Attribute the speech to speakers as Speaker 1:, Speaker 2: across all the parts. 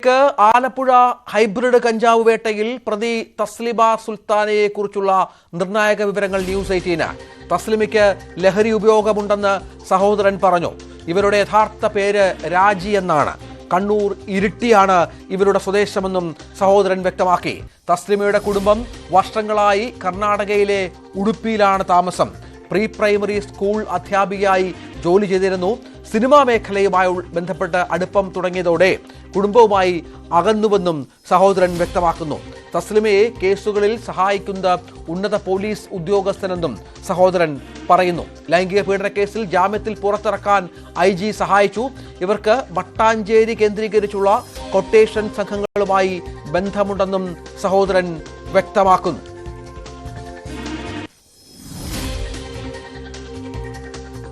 Speaker 1: Alappuzha hybrid കഞ്ചാവ് വേട്ടയിൽ പ്രതി തസ്ലിമ സുൽത്താനയെ കുറിച്ചുള്ള നിർണായക വിവരങ്ങൾ ന്യൂസ് 18. തസ്ലിമയ്ക്ക് ലഹരി ഉപയോഗമുണ്ടെന്ന് സഹോദരൻ പറഞ്ഞു. ഇവരുടെ യഥാർത്ഥ പേര് രാജി എന്നാണ്. കണ്ണൂർ ഇരിട്ടിയാണ് ഇവരുടെ സ്വദേശമെന്നും സഹോദരൻ വ്യക്തമാക്കി. തസ്ലിമയുടെ കുടുംബം വർഷങ്ങളായി കർണാടകയിലെ ഉടുപ്പിയിലാണ് താമസം. പ്രീ പ്രൈമറി സ്കൂൾ അധ്യാപികയായി ജോലി ചെയ്തിരുന്നു. സിനിമാ മേഖലയുമായി ബന്ധപ്പെട്ട് അടുപ്പം തുടങ്ങിയതോടെ കുടുംബവുമായി അകന്നുവെന്നും സഹോദരൻ വ്യക്തമാക്കുന്നു. തസ്ലിമയെ കേസുകളിൽ സഹായിക്കുന്ന ഉന്നത പോലീസ് ഉദ്യോഗസ്ഥനെന്നും സഹോദരൻ പറയുന്നു. ലൈംഗിക പീഡന കേസിൽ ജാമ്യത്തിൽ പുറത്തിറക്കാൻ IG സഹായിച്ചു. ഇവർക്ക് മട്ടാഞ്ചേരി കേന്ദ്രീകരിച്ചുള്ള കൊട്ടേഷൻ സംഘങ്ങളുമായി ബന്ധമുണ്ടെന്നും സഹോദരൻ വ്യക്തമാക്കുന്നു.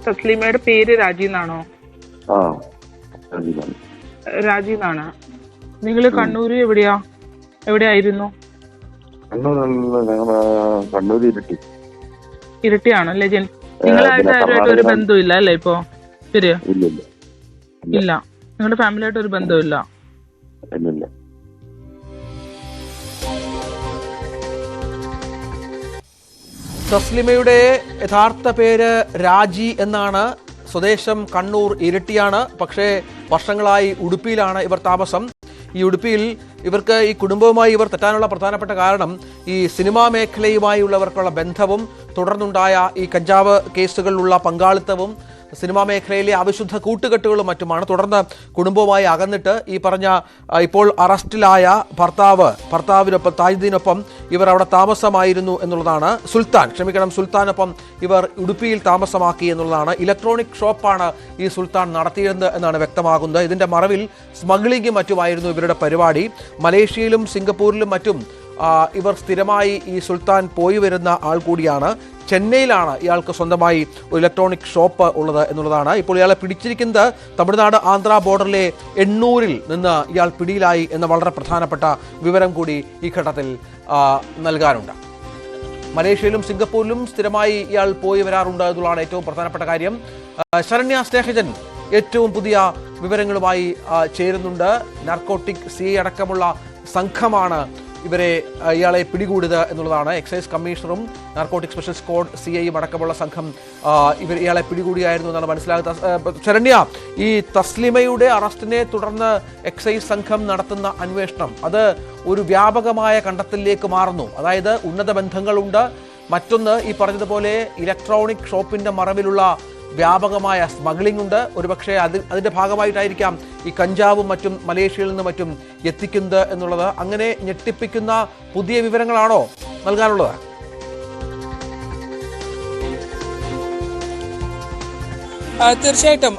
Speaker 2: തസ്ലിമയുടെ പേര് രാജി എന്നാണോ? രാജി എന്നാണ്. നിങ്ങള് കണ്ണൂര് എവിടെയായിരുന്നു?
Speaker 3: കണ്ണൂർ
Speaker 2: ഇരട്ടിയാണ് അല്ലേ? നിങ്ങളായിട്ട് ആരുമായിട്ട് ഒരു ബന്ധമില്ല അല്ലേ ഇപ്പൊ? ശരിയാ, ഇല്ല. നിങ്ങളുടെ ഫാമിലിയായിട്ട് ഒരു ബന്ധമില്ല.
Speaker 1: തസ്ലിമയുടെ യഥാർത്ഥ പേര് രാജി എന്നാണ്. സ്വദേശം കണ്ണൂർ ഇരിട്ടിയാണ്. പക്ഷേ വർഷങ്ങളായി ഉടുപ്പിയിലാണ് ഇവർ താമസം. ഈ ഉടുപ്പിയിൽ ഇവർക്ക് ഈ കുടുംബവുമായി ഇവർ തെറ്റാനുള്ള പ്രധാനപ്പെട്ട കാരണം ഈ സിനിമാ മേഖലയുമായുള്ളവർക്കുള്ള ബന്ധവും തുടർന്നുണ്ടായ ഈ കഞ്ചാവ് കേസുകളിലുള്ള പങ്കാളിത്തവും സിനിമാ മേഖലയിലെ അവിശുദ്ധ കൂട്ടുകെട്ടുകളും മറ്റുമാണ്. തുടർന്ന് കുടുംബവുമായി അകന്നിട്ട് ഈ പറഞ്ഞ ഇപ്പോൾ അറസ്റ്റിലായ ഭർത്താവിനൊപ്പം താജുദ്ദീനൊപ്പം ഇവർ അവിടെ താമസമായിരുന്നു എന്നുള്ളതാണ്. സുൽത്താനൊപ്പം ഇവർ ഉടുപ്പിയിൽ താമസമാക്കി എന്നുള്ളതാണ്. ഇലക്ട്രോണിക് ഷോപ്പാണ് ഈ സുൽത്താൻ നടത്തിയിരുന്നത് എന്നാണ് വ്യക്തമാകുന്നത്. ഇതിന്റെ മറവിൽ സ്മഗ്ലിംഗും മറ്റുമായിരുന്നു ഇവരുടെ പരിപാടി. മലേഷ്യയിലും സിംഗപ്പൂരിലും മറ്റും ഇവർ സ്ഥിരമായി ഈ സുൽത്താൻ പോയി വരുന്ന ആൾ കൂടിയാണ്. ചെന്നൈയിലാണ് ഇയാൾക്ക് സ്വന്തമായി ഒരു ഇലക്ട്രോണിക് ഷോപ്പ് ഉള്ളത് എന്നുള്ളതാണ്. ഇപ്പോൾ ഇയാളെ പിടിച്ചിരിക്കുന്നത് തമിഴ്നാട് ആന്ധ്ര ബോർഡറിലെ എണ്ണൂരിൽ നിന്ന് ഇയാൾ പിടിയിലായി എന്ന വളരെ പ്രധാനപ്പെട്ട വിവരം കൂടി ഈ ഘട്ടത്തിൽ നൽകാനുണ്ട്. മലേഷ്യയിലും സിംഗപ്പൂരിലും സ്ഥിരമായി ഇയാൾ പോയി വരാറുണ്ട് എന്നുള്ളതാണ് ഏറ്റവും പ്രധാനപ്പെട്ട കാര്യം. ശരണ്യ സ്നേഹജൻ ഏറ്റവും പുതിയ വിവരങ്ങളുമായി ചേരുന്നുണ്ട്. നാർക്കോട്ടിക് CI അടക്കമുള്ള സംഘമാണ് ഇയാളെ പിടികൂടിയത് എന്നുള്ളതാണ്. എക്സൈസ് കമ്മീഷണറും നാർക്കോട്ടിക് സ്പെഷ്യൽ സ്ക്വാഡ് CIയും അടക്കമുള്ള സംഘം ഇയാളെ പിടികൂടിയായിരുന്നു എന്നാണ് മനസ്സിലാകുന്നത്. ശരണ്യ, ഈ തസ്ലിമയുടെ അറസ്റ്റിനെ തുടർന്ന് എക്സൈസ് സംഘം നടത്തുന്ന അന്വേഷണം അത് ഒരു വ്യാപകമായ കണ്ടെത്തലിലേക്ക് മാറുന്നു. അതായത് ഉന്നത ബന്ധങ്ങളുണ്ട്. മറ്റൊന്ന് ഈ പറഞ്ഞതുപോലെ ഇലക്ട്രോണിക് ഷോപ്പിന്റെ മറവിലുള്ള വ്യാപകമായ സ്മഗ്ലിംഗ് ഉണ്ട്. ഒരുപക്ഷെ അതിന്റെ ഭാഗമായിട്ടായിരിക്കാം ഈ കഞ്ചാവും മറ്റും മലേഷ്യയിൽ നിന്ന് മറ്റും എത്തിക്കുന്നത് എന്നുള്ളത്. അങ്ങനെ ഞെട്ടിപ്പിക്കുന്ന പുതിയ വിവരങ്ങളാണോ നൽകാനുള്ളത്?
Speaker 2: തീർച്ചയായിട്ടും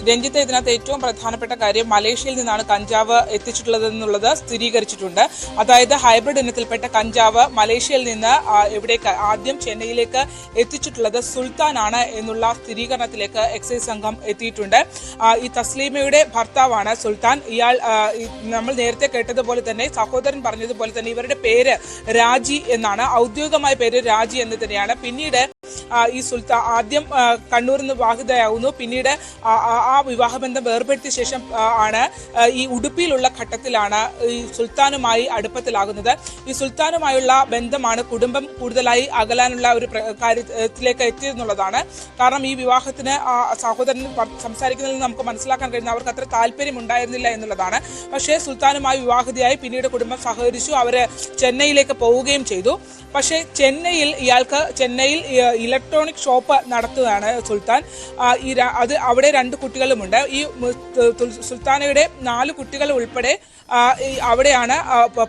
Speaker 2: രഞ്ജിത്ത്, ഇതിനകത്ത് ഏറ്റവും പ്രധാനപ്പെട്ട കാര്യം മലേഷ്യയിൽ നിന്നാണ് കഞ്ചാവ് എത്തിച്ചിട്ടുള്ളതെന്നുള്ളത് സ്ഥിരീകരിച്ചിട്ടുണ്ട്. അതായത് ഹൈബ്രിഡ് ഇനത്തിൽപ്പെട്ട കഞ്ചാവ് മലേഷ്യയിൽ നിന്ന് എവിടേക്ക് ആദ്യം ചെന്നൈയിലേക്ക് എത്തിച്ചിട്ടുള്ളത് സുൽത്താനാണ് എന്നുള്ള സ്ഥിരീകരണത്തിലേക്ക് എക്സൈസ് സംഘം എത്തിയിട്ടുണ്ട്. ഈ തസ്ലീമയുടെ ഭർത്താവാണ് സുൽത്താൻ. ഇയാൾ നമ്മൾ നേരത്തെ കേട്ടതുപോലെ തന്നെ, സഹോദരൻ പറഞ്ഞതുപോലെ തന്നെ ഇവരുടെ പേര് രാജി എന്നാണ്. ഔദ്യോഗികമായ പേര് രാജി എന്ന് തന്നെയാണ്. പിന്നീട് ഈ സുൽത്താൻ ആദ്യം കണ്ണൂരിൽ നിന്ന് വിവാഹിതയാകുന്നു. പിന്നീട് ആ വിവാഹബന്ധം വേർപെടുത്തിയ ശേഷം ആണ് ഈ ഉടുപ്പിയിലുള്ള ഘട്ടത്തിലാണ് ഈ സുൽത്താനുമായി അടുപ്പത്തിലാകുന്നത്. ഈ സുൽത്താനുമായുള്ള ബന്ധമാണ് കുടുംബം കൂടുതലായി അകലാനുള്ള ഒരു കാര്യത്തിലേക്ക് എത്തിയെന്നുള്ളതാണ്. കാരണം ഈ വിവാഹത്തിന് സഹോദരൻ സംസാരിക്കുന്നതിൽ നമുക്ക് മനസ്സിലാക്കാൻ കഴിയുന്ന അവർക്ക് അത്ര താല്പര്യം ഉണ്ടായിരുന്നില്ല എന്നുള്ളതാണ്. പക്ഷേ സുൽത്താനുമായി വിവാഹിതയായി പിന്നീട് കുടുംബം സഹകരിച്ചു. അവര് ചെന്നൈയിലേക്ക് പോവുകയും ചെയ്തു. പക്ഷേ ഇയാൾക്ക് ചെന്നൈയിൽ ഇലക്ട്രോണിക് ഷോപ്പ് നടത്തുകയാണ് സുൽത്താൻ. അവിടെ 2 കുട്ടികളുമുണ്ട്. ഈ സുൽത്താനയുടെ 4 കുട്ടികൾ ഉൾപ്പെടെ അവിടെയാണ്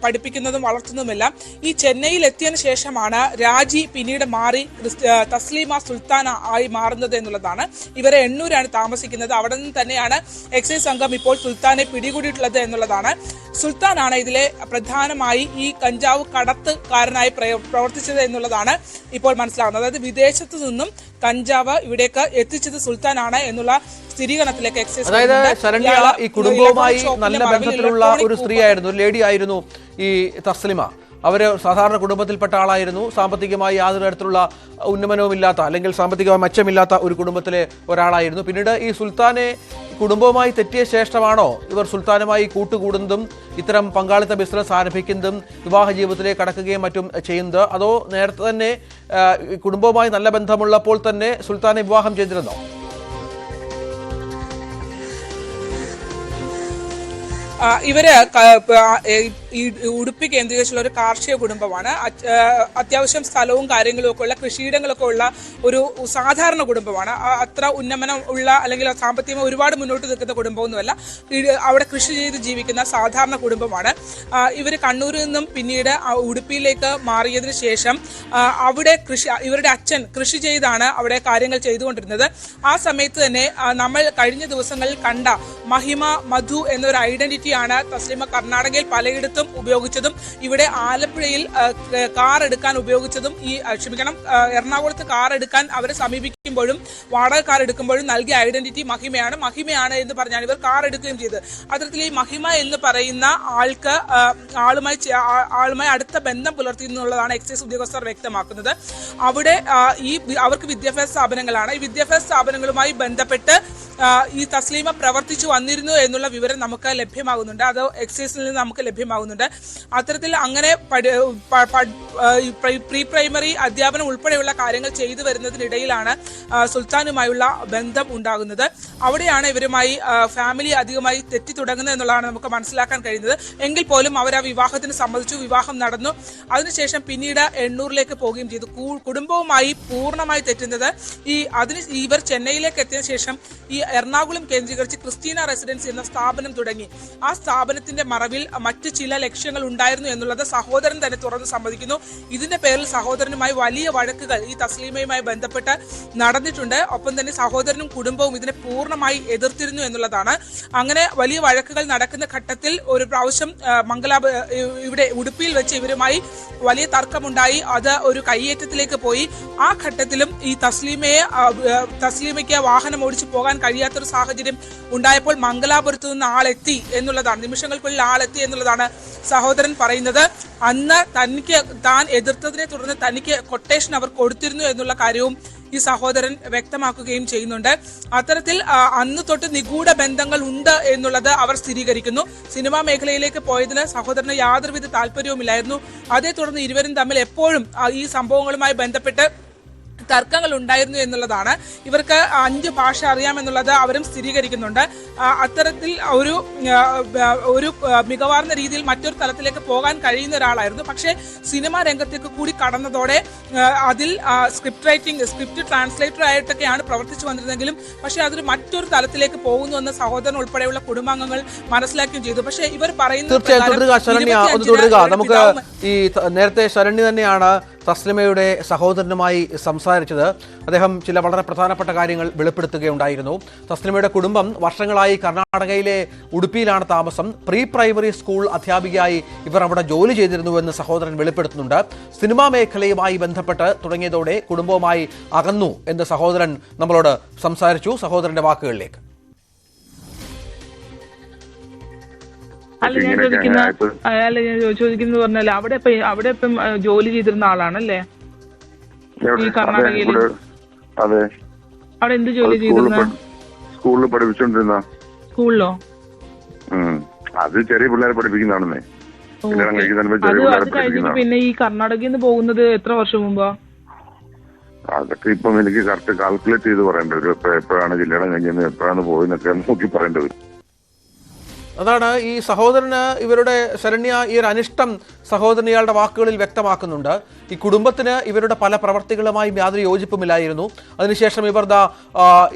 Speaker 2: പഠിപ്പിക്കുന്നതും വളർത്തുന്നതുമെല്ലാം. ഈ ചെന്നൈയിൽ എത്തിയതിനു ശേഷമാണ് രാജി പിന്നീട് മാറി തസ്ലീമ സുൽത്താന ആയി മാറുന്നത് എന്നുള്ളതാണ്. ഇവരെ എണ്ണൂരാണ് താമസിക്കുന്നത്. അവിടെ നിന്ന് തന്നെയാണ് എക്സൈസ് സംഘം ഇപ്പോൾ സുൽത്താനെ പിടികൂടിയിട്ടുള്ളത് എന്നുള്ളതാണ്. സുൽത്താനാണ് ഇതിലെ പ്രധാനമായി ഈ കഞ്ചാവ് കടത്തുകാരനായി പ്രവർത്തിച്ചത് എന്നുള്ളതാണ് ഇപ്പോൾ മനസ്സിലാകുന്നത്. അതായത് വിദേശത്തു നിന്നും കഞ്ചാവ് ഇവിടേക്ക് എത്തിച്ചത് സുൽത്താനാണ് എന്നുള്ള സ്ഥിരീകരണത്തിലേക്ക് എക്സൈസ്.
Speaker 1: അതായത് ശരണ്യ, ഈ കുടുംബവുമായി നല്ല ബന്ധത്തിലുള്ള ഒരു സ്ത്രീയായിരുന്നു, ഒരു ലേഡി ആയിരുന്നു ഈ തസ്ലിമ. അവർ സാധാരണ കുടുംബത്തിൽപ്പെട്ട ആളായിരുന്നു. സാമ്പത്തികമായി യാതൊരു തരത്തിലുള്ള ഉന്നമനവുമില്ലാത്ത അല്ലെങ്കിൽ സാമ്പത്തികമായി മെച്ചമില്ലാത്ത ഒരു കുടുംബത്തിലെ ഒരാളായിരുന്നു. പിന്നീട് ഈ സുൽത്താനെ കുടുംബവുമായി തെറ്റിയ ശേഷമാണോ ഇവർ സുൽത്താനുമായി കൂട്ടുകൂടുന്നതും ഇത്തരം പങ്കാളിത്ത ബിസിനസ് ആരംഭിക്കുന്നതും വിവാഹ ജീവിതത്തിലേക്ക് കടക്കുകയും മറ്റും ചെയ്യുന്നത്? അതോ നേരത്തെ തന്നെ കുടുംബവുമായി നല്ല ബന്ധമുള്ളപ്പോൾ തന്നെ സുൽത്താനെ വിവാഹം ചെയ്തിരുന്നോ?
Speaker 2: ഇവര് ഈ ഉടുപ്പി കേന്ദ്രീകരിച്ചുള്ള ഒരു കാർഷിക കുടുംബമാണ്. അത്യാവശ്യം സ്ഥലവും കാര്യങ്ങളും ഒക്കെ ഉള്ള, കൃഷിയിടങ്ങളൊക്കെ ഉള്ള ഒരു സാധാരണ കുടുംബമാണ്. അത്ര ഉന്നമനം ഉള്ള അല്ലെങ്കിൽ സാമ്പത്തികമായി ഒരുപാട് മുന്നോട്ട് നിൽക്കുന്ന കുടുംബമൊന്നുമല്ല. അവിടെ കൃഷി ചെയ്ത് ജീവിക്കുന്ന സാധാരണ കുടുംബമാണ്. ഇവർ കണ്ണൂരിൽ നിന്നും പിന്നീട് ഉടുപ്പിയിലേക്ക് മാറിയതിനു ശേഷം അവിടെ ഇവരുടെ അച്ഛൻ കൃഷി ചെയ്താണ് അവിടെ കാര്യങ്ങൾ ചെയ്തുകൊണ്ടിരുന്നത്. ആ സമയത്ത് തന്നെ നമ്മൾ കഴിഞ്ഞ ദിവസങ്ങളിൽ കണ്ട മഹിമ മധു എന്നൊരു ഐഡന്റിറ്റി ാണ് തസ്ലിമ കർണാടകയിൽ പലയിടത്തും ഉപയോഗിച്ചതും ഇവിടെ ആലപ്പുഴയിൽ കാർ എടുക്കാൻ ഉപയോഗിച്ചതും എറണാകുളത്ത് കാർ എടുക്കാൻ അവരെ സമീപിക്കുമ്പോഴും വാടക കാർ എടുക്കുമ്പോഴും നൽകിയ ഐഡന്റിറ്റി മഹിമയാണ് എന്ന് പറഞ്ഞാണ് ഇവർ കാർ എടുക്കുകയും ചെയ്തത്. അത്തരത്തിൽ ഈ മഹിമ എന്ന് പറയുന്ന ആളുമായി അടുത്ത ബന്ധം പുലർത്തി എന്നുള്ളതാണ് എക്സൈസ് ഉദ്യോഗസ്ഥർ വ്യക്തമാക്കുന്നത്. അവിടെ അവർക്ക് വിദ്യാഭ്യാസ സ്ഥാപനങ്ങളാണ്. ഈ വിദ്യാഭ്യാസ സ്ഥാപനങ്ങളുമായി ബന്ധപ്പെട്ട് ഈ തസ്ലീമ പ്രവർത്തിച്ചു വന്നിരുന്നു എന്നുള്ള വിവരം നമുക്ക് ലഭ്യമാകുന്നുണ്ട്. അത് എക്സൈസിൽ നിന്ന് നമുക്ക് ലഭ്യമാകുന്നുണ്ട്. അത്തരത്തിൽ അങ്ങനെ പ്രീ പ്രൈമറി അധ്യാപനം ഉൾപ്പെടെയുള്ള കാര്യങ്ങൾ ചെയ്തു വരുന്നതിനിടയിലാണ് സുൽത്താനുമായുള്ള ബന്ധം ഉണ്ടാകുന്നത്. അവിടെയാണ് ഇവരുമായി ഫാമിലി അധികമായി തെറ്റി തുടങ്ങുന്നത് എന്നുള്ളതാണ് നമുക്ക് മനസ്സിലാക്കാൻ കഴിയുന്നത്. എങ്കിൽ പോലും അവർ ആ വിവാഹത്തിന് സമ്മതിച്ചു, വിവാഹം നടന്നു. അതിനുശേഷം പിന്നീട് എണ്ണൂറിലേക്ക് പോവുകയും ചെയ്തു. കുടുംബവുമായി പൂർണ്ണമായി തെറ്റുന്നത് ഇവർ ചെന്നൈയിലേക്ക് എത്തിയ ശേഷം ഈ എറണാകുളം കേന്ദ്രീകരിച്ച് ക്രിസ്റ്റീന റെസിഡൻസി എന്ന സ്ഥാപനം തുടങ്ങി. ആ സ്ഥാപനത്തിന്റെ മറവിൽ മറ്റ് ചില ലക്ഷ്യങ്ങൾ ഉണ്ടായിരുന്നു എന്നുള്ളത് സഹോദരൻ തന്നെ തുറന്ന് സമ്മതിക്കുന്നു. ഇതിന്റെ പേരിൽ സഹോദരനുമായി വലിയ വഴക്കുകൾ ഈ തസ്ലീമയുമായി ബന്ധപ്പെട്ട് നടന്നിട്ടുണ്ട്. ഒപ്പം തന്നെ സഹോദരനും കുടുംബവും ഇതിനെ പൂർണ്ണമായി എതിർത്തിരുന്നു എന്നുള്ളതാണ്. അങ്ങനെ വലിയ വഴക്കുകൾ നടക്കുന്ന ഘട്ടത്തിൽ ഒരു പ്രാവശ്യം ഇവിടെ ഉടുപ്പിയിൽ വെച്ച് ഇവരുമായി വലിയ തർക്കമുണ്ടായി. അത് ഒരു കയ്യേറ്റത്തിലേക്ക് പോയി. ആ ഘട്ടത്തിലും ഈ തസ്ലീമയ്ക്ക് വാഹനം ഓടിച്ചു പോകാൻ കഴിയാത്തൊരു സാഹചര്യം ഉണ്ടായപ്പോൾ മംഗലാപുരത്ത് നിന്ന് ആളെത്തി എന്നുള്ളതാണ്, നിമിഷങ്ങൾക്കുള്ളിൽ ആളെത്തി എന്നുള്ളതാണ് സഹോദരൻ പറയുന്നത്. അന്ന് താൻ എതിർത്തതിനെ തുടർന്ന് തനിക്ക് കൊട്ടേഷൻ അവർ കൊടുത്തിരുന്നു എന്നുള്ള കാര്യവും ഈ സഹോദരൻ വ്യക്തമാക്കുകയും ചെയ്യുന്നുണ്ട്. അത്തരത്തിൽ അന്ന് തൊട്ട് നിഗൂഢ ബന്ധങ്ങൾ ഉണ്ട് എന്നുള്ളത് അവർ സ്ഥിരീകരിക്കുന്നു. സിനിമാ മേഖലയിലേക്ക് പോയതിന് സഹോദരന് യാതൊരുവിധ താല്പര്യവുമില്ലായിരുന്നു. അതേ തുടർന്ന് ഇരുവരും തമ്മിൽ എപ്പോഴും ഈ സംഭവങ്ങളുമായി ബന്ധപ്പെട്ട് തർക്കങ്ങൾ ഉണ്ടായിരുന്നു എന്നുള്ളതാണ്. ഇവർക്ക് 5 ഭാഷ അറിയാമെന്നുള്ളത് അവരും സ്ഥിരീകരിക്കുന്നുണ്ട്. അത്തരത്തിൽ ഒരു മികവാർന്ന രീതിയിൽ മറ്റൊരു തലത്തിലേക്ക് പോകാൻ കഴിയുന്ന ഒരാളായിരുന്നു. പക്ഷേ സിനിമാ രംഗത്തേക്ക് കൂടി കടന്നതോടെ അതിൽ സ്ക്രിപ്റ്റ് ട്രാൻസ്ലേറ്റർ ആയിട്ടൊക്കെയാണ് പ്രവർത്തിച്ചു വന്നിരുന്നെങ്കിലും പക്ഷേ അതൊരു മറ്റൊരു തലത്തിലേക്ക് പോകുന്നു എന്ന് സഹോദരൻ ഉൾപ്പെടെയുള്ള കുടുംബാംഗങ്ങൾ മനസ്സിലാക്കുകയും ചെയ്തു. പക്ഷേ ഇവർ പറയുന്നത്
Speaker 1: നമുക്ക് ഈ നേരത്തെ ശരണ്യ തന്നെയാണ് തസ്ലിമയുടെ സഹോദരനുമായി സംസാരിച്ചത്. അദ്ദേഹം ചില വളരെ പ്രധാനപ്പെട്ട കാര്യങ്ങൾ വെളിപ്പെടുത്തുകയുണ്ടായിരുന്നു. തസ്ലിമയുടെ കുടുംബം വർഷങ്ങളായി കർണാടകയിലെ ഉടുപ്പിയിലാണ് താമസം. പ്രീ പ്രൈമറി സ്കൂൾ അധ്യാപികയായി ഇവർ അവിടെ ജോലി ചെയ്തിരുന്നുവെന്ന് സഹോദരൻ വെളിപ്പെടുത്തുന്നുണ്ട്. സിനിമാ മേഖലയുമായി ബന്ധപ്പെട്ട് തുടങ്ങിയതോടെ കുടുംബവുമായി അകന്നു എന്ന് സഹോദരൻ നമ്മളോട് സംസാരിച്ചു. സഹോദരന്റെ വാക്കുകളിലേക്ക്.
Speaker 3: അല്ല ഞാൻ ചോദിക്കുന്നത് പറഞ്ഞാൽ അവിടെ ഇപ്പം ജോലി ചെയ്തിരുന്ന ആളാണല്ലേ ഈ കർണാടകയിൽ? അവിടെ എന്ത് ജോലി ചെയ്തിരുന്ന?
Speaker 4: സ്കൂളിൽ പഠിപ്പിച്ചോണ്ടിരുന്ന.
Speaker 3: സ്കൂളിലോ?
Speaker 4: അത് ചെറിയ പിള്ളേരെ പഠിപ്പിക്കുന്നതാണെന്നേ.
Speaker 3: അത് കഴിഞ്ഞിട്ട് പിന്നെ ഈ കർണാടകയിൽ നിന്ന് പോകുന്നത് എത്ര വർഷം മുമ്പാ?
Speaker 4: അതൊക്കെ ഇപ്പം എനിക്ക് കറക്റ്റ് കാൽക്കുലേറ്റ് ചെയ്ത് പറയേണ്ടത്. എപ്പോഴാണ് ജില്ലയുടെ കഴിഞ്ഞത്, എപ്പോഴാണ് പോയെന്നൊക്കെ നോക്കി പറയേണ്ടത്.
Speaker 1: അതാണ് ഈ സഹോദരന് ഇവരുടെ ശരണ്യ ഈ ഒരു അനിഷ്ടം സഹോദരൻ ഇയാളുടെ വാക്കുകളിൽ വ്യക്തമാക്കുന്നുണ്ട്. ഈ കുടുംബത്തിന് ഇവരുടെ പല പ്രവർത്തികളുമായി യാതൊരു യോജിപ്പുമില്ലായിരുന്നു. അതിനുശേഷം ഇവർ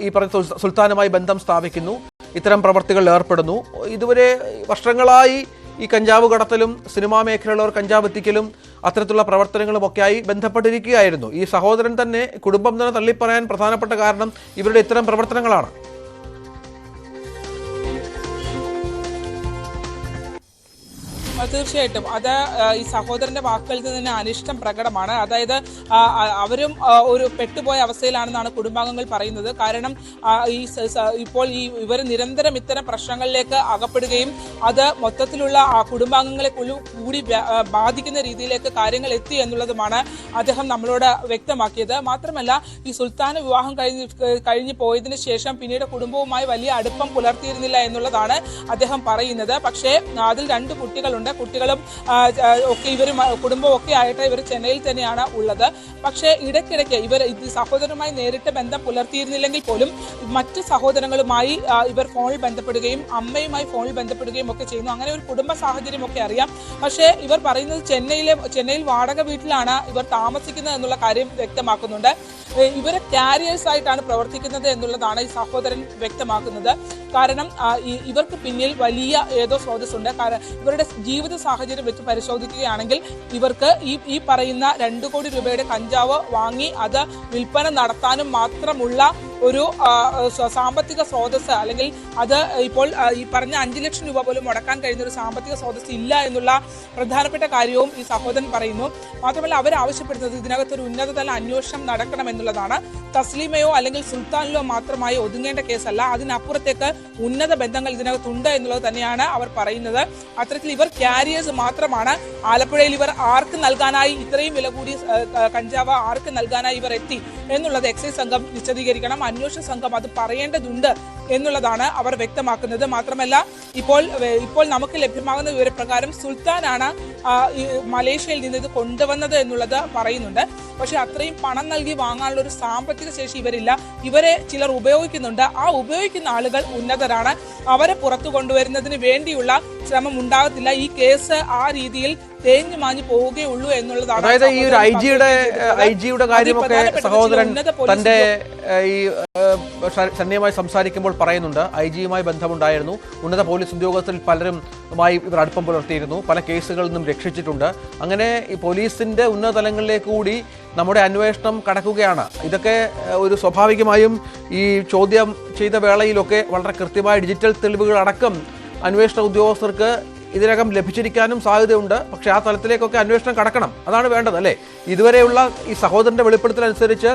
Speaker 1: ഈ പറഞ്ഞ സുൽത്താനുമായി ബന്ധം സ്ഥാപിക്കുന്നു, ഇത്തരം പ്രവർത്തികളിൽ ഏർപ്പെടുന്നു. ഇതുവരെ വർഷങ്ങളായി ഈ കഞ്ചാവ് കടത്തലും സിനിമാ മേഖലയുള്ളവർ കഞ്ചാവ് എത്തിക്കലും അത്തരത്തിലുള്ള പ്രവർത്തനങ്ങളും ഒക്കെയായി ബന്ധപ്പെട്ടിരിക്കുകയായിരുന്നു. ഈ സഹോദരൻ തന്നെ കുടുംബം തന്നെ തള്ളിപ്പറയാൻ പ്രധാനപ്പെട്ട കാരണം ഇവരുടെ ഇത്തരം പ്രവർത്തനങ്ങളാണ്.
Speaker 2: തീർച്ചയായിട്ടും അത് ഈ സഹോദരന്റെ വാക്കുകളിൽ നിന്ന് തന്നെ അനിഷ്ടം പ്രകടമാണ്. അതായത് അവരും ഒരു പെട്ടുപോയ അവസ്ഥയിലാണെന്നാണ് കുടുംബാംഗങ്ങൾ പറയുന്നത്. കാരണം ഇപ്പോൾ ഇവർ നിരന്തരം ഇത്തരം പ്രശ്നങ്ങളിലേക്ക് അകപ്പെടുകയും അത് മൊത്തത്തിലുള്ള കുടുംബാംഗങ്ങളെ കൂടി ബാധിക്കുന്ന രീതിയിലേക്ക് കാര്യങ്ങൾ എത്തി എന്നുള്ളതുമാണ് അദ്ദേഹം നമ്മളോട് വ്യക്തമാക്കിയത്. മാത്രമല്ല ഈ സുൽത്താന് വിവാഹം കഴിഞ്ഞു പോയതിനു ശേഷം പിന്നീട് കുടുംബവുമായി വലിയ അടുപ്പം പുലർത്തിയിരുന്നില്ല എന്നുള്ളതാണ് അദ്ദേഹം പറയുന്നത്. പക്ഷേ അതിൽ 2 കുട്ടികളുണ്ട്. കുട്ടികളും ഒക്കെ ഇവരും കുടുംബവും ഒക്കെ ആയിട്ട് ഇവർ ചെന്നൈയിൽ തന്നെയാണ് ഉള്ളത്. പക്ഷേ ഇടയ്ക്കിടയ്ക്ക് ഇവർ സഹോദരനുമായി നേരിട്ട് ബന്ധം പുലർത്തിയിരുന്നില്ലെങ്കിൽ പോലും മറ്റ് സഹോദരങ്ങളുമായി ഇവർ ഫോണിൽ ബന്ധപ്പെടുകയും അമ്മയുമായി ഫോണിൽ ബന്ധപ്പെടുകയും ഒക്കെ ചെയ്യുന്നു. അങ്ങനെ ഒരു കുടുംബ സാഹചര്യം ഒക്കെ അറിയാം. പക്ഷേ ഇവർ പറയുന്നത് ചെന്നൈയിൽ വാടക വീട്ടിലാണ് ഇവർ താമസിക്കുന്നത് എന്നുള്ള കാര്യം വ്യക്തമാക്കുന്നുണ്ട്. ഇവരെ കാരിയേഴ്സ് ആയിട്ടാണ് പ്രവർത്തിക്കുന്നത് എന്നുള്ളതാണ് ഈ സഹോദരൻ വ്യക്തമാക്കുന്നത്. കാരണം ഇവർക്ക് പിന്നിൽ വലിയ ഏതോ സ്രോതസ്സുണ്ട്. കാരണം ഇവരുടെ ജീവിത സാഹചര്യം വെച്ച് പരിശോധിക്കുകയാണെങ്കിൽ ഇവർക്ക് ഈ പറയുന്ന 2 കോടി രൂപയുടെ കഞ്ചാവ് വാങ്ങി അത് വിൽപ്പന നടത്താനും മാത്രമുള്ള ഒരു സാമ്പത്തിക സ്രോതസ്, അല്ലെങ്കിൽ അത് ഇപ്പോൾ ഈ പറഞ്ഞ 5 ലക്ഷം രൂപ പോലും മുടക്കാൻ കഴിയുന്ന ഒരു സാമ്പത്തിക സ്രോതസ് ഇല്ല എന്നുള്ള പ്രധാനപ്പെട്ട കാര്യവും ഈ സഹോദരൻ പറയുന്നു. മാത്രമല്ല അവർ ആവശ്യപ്പെടുന്നത് ഇതിനകത്തൊരു ഉന്നതതല അന്വേഷണം നടക്കണം എന്നുള്ളതാണ്. തസ്ലീമയോ അല്ലെങ്കിൽ സുൽത്താനിലോ മാത്രമായി ഒതുങ്ങേണ്ട കേസല്ല, അതിനപ്പുറത്തേക്ക് ഉന്നത ബന്ധങ്ങൾ ഇതിനകത്തുണ്ട് എന്നുള്ളത് തന്നെയാണ് അവർ പറയുന്നത്. അത്തരത്തിൽ ഇവർ കാരിയേഴ്സ് മാത്രമാണ്. ആലപ്പുഴയിൽ ഇവർ ആർക്ക് നൽകാനായി ഇത്രയും വില കൂടി കഞ്ചാവ് ആർക്ക് നൽകാനായി ഇവർ എത്തി എന്നുള്ളത് എക്സൈസ് സംഘം വിശദീകരിക്കണം. അന്വേഷണ സംഘം അത് പറയേണ്ടതുണ്ട് എന്നുള്ളതാണ് അവർ വ്യക്തമാക്കുന്നത്. മാത്രമല്ല ഇപ്പോൾ നമുക്ക് ലഭ്യമാകുന്ന വിവരപ്രകാരം സുൽത്താനാണ് മലേഷ്യയിൽ നിന്ന് ഇത് കൊണ്ടുവന്നത് എന്നുള്ളത് പറയുന്നുണ്ട്. പക്ഷെ അത്രയും പണം നൽകി വാങ്ങാനുള്ള ഒരു സാമ്പത്തിക ശേഷി ഇവരില്ല. ഇവരെ ചിലർ ഉപയോഗിക്കുന്നുണ്ട്. ആ ഉപയോഗിക്കുന്ന ആളുകൾ ഉന്നതരാണ്. അവരെ പുറത്തു കൊണ്ടുവരുന്നതിന് വേണ്ടിയുള്ള ശ്രമം ഉണ്ടാകത്തില്ല. ഈ കേസ് ആ രീതിയിൽ തേഞ്ഞു മാഞ്ഞു പോവുകയുള്ളൂ എന്നുള്ളതാണ്.
Speaker 1: അതായത് ഈ ഒരു ഐജിയുടെ കാര്യമൊക്കെ സഹോദരൻ തന്റെ ഈ സന്നിയുമായി സംസാരിക്കുമ്പോൾ പറയുന്നുണ്ട്. ഐജിയുമായി ബന്ധമുണ്ടായിരുന്നു. ഉന്നത പോലീസ് ഉദ്യോഗസ്ഥരിൽ പലരുമായി ഇവർ അടുപ്പം പുലർത്തിയിരുന്നു. പല കേസുകളിൽ നിന്നും രക്ഷിച്ചിട്ടുണ്ട്. അങ്ങനെ ഈ പോലീസിന്റെ ഉന്നത തലങ്ങളിലേക്ക് കൂടി നമ്മുടെ അന്വേഷണം കടക്കുകയാണ്. ഇതൊക്കെ ഒരു സ്വാഭാവികമായും ഈ ചോദ്യം ചെയ്ത വേളയിലൊക്കെ വളരെ കൃത്യമായ ഡിജിറ്റൽ തെളിവുകൾ അടക്കം അന്വേഷണ ഉദ്യോഗസ്ഥർക്ക് ഇതിനകം ലഭിച്ചിരിക്കാനും സാധ്യതയുണ്ട്. പക്ഷേ ആ തലത്തിലേക്കൊക്കെ അന്വേഷണം കടക്കണം. അതാണ് വേണ്ടത്, അല്ലേ? ഇതുവരെയുള്ള ഈ സഹോദരന്റെ വെളിപ്പെടുത്തലനുസരിച്ച്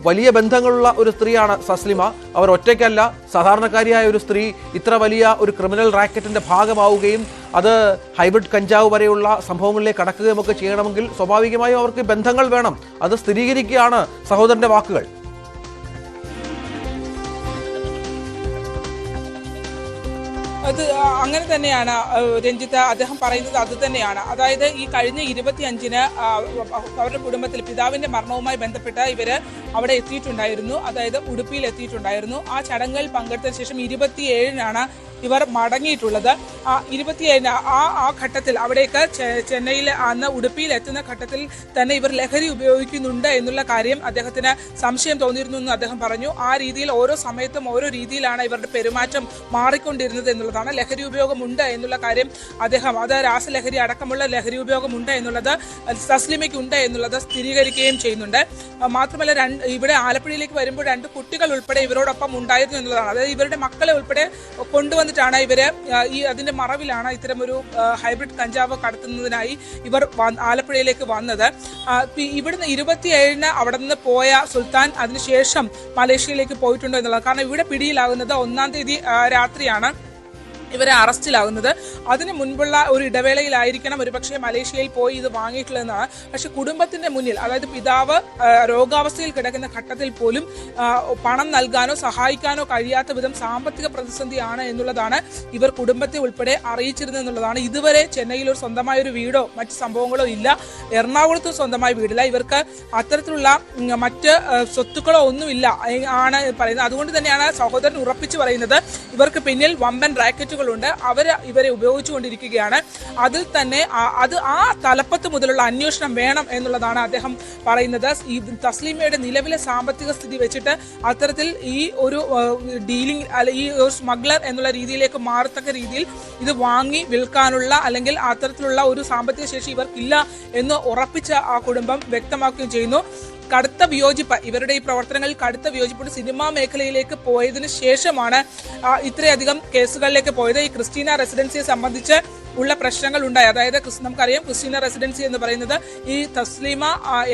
Speaker 1: വലിയ ബന്ധങ്ങളുള്ള ഒരു സ്ത്രീയാണ് തസ്ലിമ. അവർ ഒറ്റയ്ക്കല്ല, സാധാരണക്കാരിയായ ഒരു സ്ത്രീ ഇത്ര വലിയ ഒരു ക്രിമിനൽ റാക്കറ്റിന്റെ ഭാഗമാവുകയും അത് ഹൈബ്രിഡ് കഞ്ചാവ് വരെയുള്ള സംഭവങ്ങളിലേക്ക് കടക്കുകയും ഒക്കെ ചെയ്യണമെങ്കിൽ സ്വാഭാവികമായും അവർക്ക് ബന്ധങ്ങൾ വേണം. അത് സ്ഥിരീകരിക്കുകയാണ് സഹോദരന്റെ വാക്കുകൾ.
Speaker 2: അത് അങ്ങനെ തന്നെയാണ് രഞ്ജിത്ത്. അദ്ദേഹം പറയുന്നത് അത് തന്നെയാണ്. അതായത് ഈ കഴിഞ്ഞ 25-ന് അവരുടെ കുടുംബത്തിൽ പിതാവിന്റെ മരണവുമായി ബന്ധപ്പെട്ട് ഇവര് അവിടെ എത്തിയിട്ടുണ്ടായിരുന്നു. അതായത് ഉടുപ്പിയിൽ എത്തിയിട്ടുണ്ടായിരുന്നു. ആ ചടങ്ങുകളിൽ പങ്കെടുത്തതിന് ശേഷം 27-നാണ് ഇവർ മടങ്ങിയിട്ടുള്ളത്. 27-ന് ആ ഘട്ടത്തിൽ അവിടേക്ക് ചെന്നൈയിൽ അന്ന് ഉടുപ്പിയിൽ എത്തുന്ന ഘട്ടത്തിൽ തന്നെ ഇവർ ലഹരി ഉപയോഗിക്കുന്നുണ്ട് എന്നുള്ള കാര്യം അദ്ദേഹത്തിന് സംശയം തോന്നിയിരുന്നു എന്ന് അദ്ദേഹം പറഞ്ഞു. ആ രീതിയിൽ ഓരോ സമയത്തും ഓരോ രീതിയിലാണ് ഇവരുടെ പെരുമാറ്റം മാറിക്കൊണ്ടിരുന്നത് എന്നുള്ളതാണ്. ലഹരി ഉപയോഗമുണ്ട് എന്നുള്ള കാര്യം അദ്ദേഹം, അത് രാസലഹരി അടക്കമുള്ള ലഹരി ഉപയോഗമുണ്ട് എന്നുള്ളത് തസ്ലിമയ്ക്കുണ്ട് എന്നുള്ളത് സ്ഥിരീകരിക്കുകയും ചെയ്യുന്നുണ്ട്. മാത്രമല്ല ഇവിടെ ആലപ്പുഴയിലേക്ക് വരുമ്പോൾ 2 കുട്ടികൾ ഉൾപ്പെടെ ഇവരോടൊപ്പം ഉണ്ടായിരുന്നു എന്നുള്ളതാണ്. അതായത് ഇവരുടെ മക്കളെ ഉൾപ്പെടെ കൊണ്ടുവന്നിട്ടാണ് ഇവര് അതിന്റെ മറവിലാണ് ഇത്തരമൊരു ഹൈബ്രിഡ് കഞ്ചാവ് കടത്തുന്നതിനായി ഇവർ ആലപ്പുഴയിലേക്ക് വന്നത്. ഇവിടുന്ന് 27-ന് അവിടെ നിന്ന് പോയ സുൽത്താൻ അതിനുശേഷം മലേഷ്യയിലേക്ക് പോയിട്ടുണ്ടോ എന്നുള്ളത്. കാരണം ഇവിടെ പിടിയിലാകുന്നത് 1-ാം തീയതി രാത്രിയാണ് ഇവരെ അറസ്റ്റിലാകുന്നത്. അതിന് മുൻപുള്ള ഒരു ഇടവേളയിലായിരിക്കണം ഒരുപക്ഷെ മലേഷ്യയിൽ പോയി ഇത് വാങ്ങിയിട്ടുള്ളതെന്നാണ്. പക്ഷെ കുടുംബത്തിന്റെ മുന്നിൽ, അതായത് പിതാവ് രോഗാവസ്ഥയിൽ കിടക്കുന്ന ഘട്ടത്തിൽ പോലും പണം നൽകാനോ സഹായിക്കാനോ കഴിയാത്ത വിധം സാമ്പത്തിക പ്രതിസന്ധിയാണ് എന്നുള്ളതാണ് ഇവർ കുടുംബത്തെ ഉൾപ്പെടെ അറിയിച്ചിരുന്നത് എന്നുള്ളതാണ്. ഇതുവരെ ചെന്നൈയിൽ ഒരു സ്വന്തമായ ഒരു വീടോ മറ്റ് സംഭവങ്ങളോ ഇല്ല. എറണാകുളത്തും സ്വന്തമായ വീടില്ല. ഇവർക്ക് അത്തരത്തിലുള്ള മറ്റ് സ്വത്തുക്കളോ ഒന്നുമില്ല ആണ് പറയുന്നത്. അതുകൊണ്ട് തന്നെയാണ് സഹോദരൻ ഉറപ്പിച്ചു പറയുന്നത് ഇവർക്ക് പിന്നിൽ വമ്പൻ റാക്കറ്റ് ണ്ട്. ഇവരെ ഉപയോഗിച്ചുകൊണ്ടിരിക്കുകയാണ്. അതിൽ തന്നെ അത് ആ തലപ്പത്ത് മുതലുള്ള അന്വേഷണം വേണം എന്നുള്ളതാണ് അദ്ദേഹം പറയുന്നത്. ഈ തസ്ലീമയുടെ നിലവിലെ സാമ്പത്തിക സ്ഥിതി വെച്ചിട്ട് അത്തരത്തിൽ ഈ ഒരു ഡീലിംഗ് ഈ ഒരു സ്മഗ്ലർ എന്നുള്ള രീതിയിലേക്ക് മാറത്തക്ക രീതിയിൽ ഇത് വാങ്ങി വിൽക്കാനുള്ള അല്ലെങ്കിൽ അത്തരത്തിലുള്ള ഒരു സാമ്പത്തിക ശേഷി ഇവർക്കില്ല എന്ന് ഉറപ്പിച്ച ആ കുടുംബം വ്യക്തമാക്കുകയും ചെയ്യുന്നു. കടുത്ത വിയോജിപ്പ്, ഇവരുടെ ഈ പ്രവർത്തനങ്ങളിൽ കടുത്ത വിയോജിപ്പോട് സിനിമാ മേഖലയിലേക്ക് പോയതിനു ശേഷമാണ് ഇത്രയധികം കേസുകളിലേക്ക് പോയത്. ഈ ക്രിസ്റ്റീന റെസിഡൻസിയെ സംബന്ധിച്ച് ഉള്ള പ്രശ്നങ്ങൾ ഉണ്ടായി. അതായത് നമുക്കറിയാം ക്രിസ്റ്റീന റെസിഡൻസി എന്ന് പറയുന്നത് ഈ തസ്ലീമ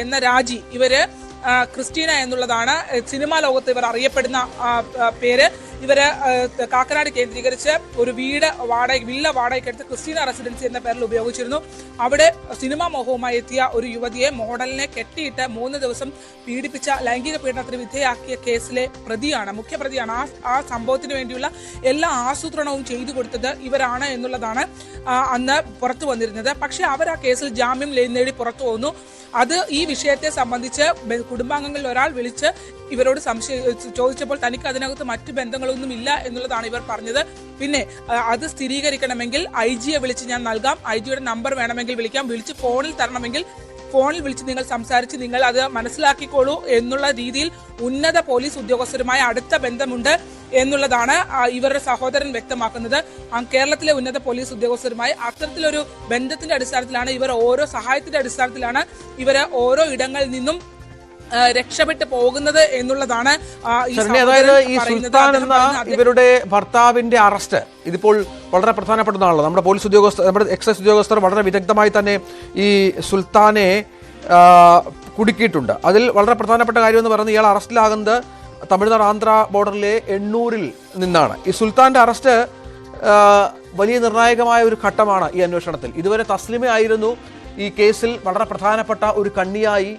Speaker 2: എന്ന രാജി, ഇവര് ക്രിസ്റ്റീന എന്നുള്ളതാണ് സിനിമാ ലോകത്ത് ഇവർ അറിയപ്പെടുന്ന പേര്. ഇവര് കാക്കനാട് കേന്ദ്രീകരിച്ച് ഒരു വില്ല വാടകയ്ക്കെടുത്ത് ക്രിസ്റ്റീന റെസിഡൻസി എന്ന പേരിൽ ഉപയോഗിച്ചിരുന്നു. അവിടെ സിനിമാ മോഹവുമായി എത്തിയ ഒരു യുവതിയെ, മോഡലിനെ കെട്ടിയിട്ട് 3 ദിവസം പീഡിപ്പിച്ച, ലൈംഗിക പീഡനത്തിന് വിധേയാക്കിയ കേസിലെ മുഖ്യപ്രതിയാണ്. ആ സംഭവത്തിന് വേണ്ടിയുള്ള എല്ലാ ആസൂത്രണവും ചെയ്തു കൊടുത്തത് ഇവരാണ് എന്നുള്ളതാണ് അന്ന് പുറത്തു വന്നിരുന്നത്. പക്ഷെ അവർ ആ കേസിൽ ജാമ്യം നേടി പുറത്തു വന്നു. അത് ഈ വിഷയത്തെ സംബന്ധിച്ച് കുടുംബാംഗങ്ങളിൽ ഒരാൾ വിളിച്ച് ഇവരോട് ചോദിച്ചപ്പോൾ തനിക്ക് അതിനകത്ത് മറ്റു ബന്ധങ്ങളൊന്നും ഇല്ല എന്നുള്ളതാണ് ഇവർ പറഞ്ഞത്. പിന്നെ അത് സ്ഥിരീകരിക്കണമെങ്കിൽ IG-യെ വിളിച്ച് ഞാൻ നൽകാം, IG-യുടെ നമ്പർ വേണമെങ്കിൽ വിളിക്കാം, വിളിച്ച് ഫോണിൽ തരണമെങ്കിൽ ഫോണിൽ വിളിച്ച് നിങ്ങൾ സംസാരിച്ച് നിങ്ങൾ അത് മനസ്സിലാക്കിക്കോളൂ എന്നുള്ള രീതിയിൽ ഉന്നത പോലീസ് ഉദ്യോഗസ്ഥരുമായി അടുത്ത ബന്ധമുണ്ട് എന്നുള്ളതാണ് ഇവരുടെ സഹോദരൻ വ്യക്തമാക്കുന്നത്. കേരളത്തിലെ ഉന്നത പോലീസ് ഉദ്യോഗസ്ഥരുമായി അത്തരത്തിലൊരു ബന്ധത്തിന്റെ അടിസ്ഥാനത്തിലാണ് സഹായത്തിന്റെ അടിസ്ഥാനത്തിലാണ് ഇവര് ഓരോ ഇടങ്ങളിൽ നിന്നും രക്ഷപ്പെട്ടു പോകുന്നത് എന്നുള്ളതാണ്.
Speaker 1: അതായത് ഈ സുൽത്താൻ എന്ന ഇവരുടെ ഭർത്താവിന്റെ അറസ്റ്റ് ഇതിപ്പോൾ വളരെ പ്രധാനപ്പെട്ടതാണല്ലോ. നമ്മുടെ പോലീസ് ഉദ്യോഗസ്ഥർ, നമ്മുടെ എക്സൈസ് ഉദ്യോഗസ്ഥർ വളരെ വിദഗ്ധമായി തന്നെ ഈ സുൽത്താനെ കുടുക്കിയിട്ടുണ്ട്. അതിൽ വളരെ പ്രധാനപ്പെട്ട കാര്യം എന്ന് പറയുന്നത് ഇയാൾ അറസ്റ്റിലാകുന്നത് തമിഴ്നാട് ആന്ധ്ര ബോർഡറിലെ എണ്ണൂരിൽ നിന്നാണ്. ഈ സുൽത്താന്റെ അറസ്റ്റ് വലിയ നിർണായകമായ ഒരു ഘട്ടമാണ് ഈ അന്വേഷണത്തിൽ. ഇതുവരെ തസ്ലിമയായിരുന്നു ഈ കേസിൽ വളരെ പ്രധാനപ്പെട്ട ഒരു കണ്ണിയായി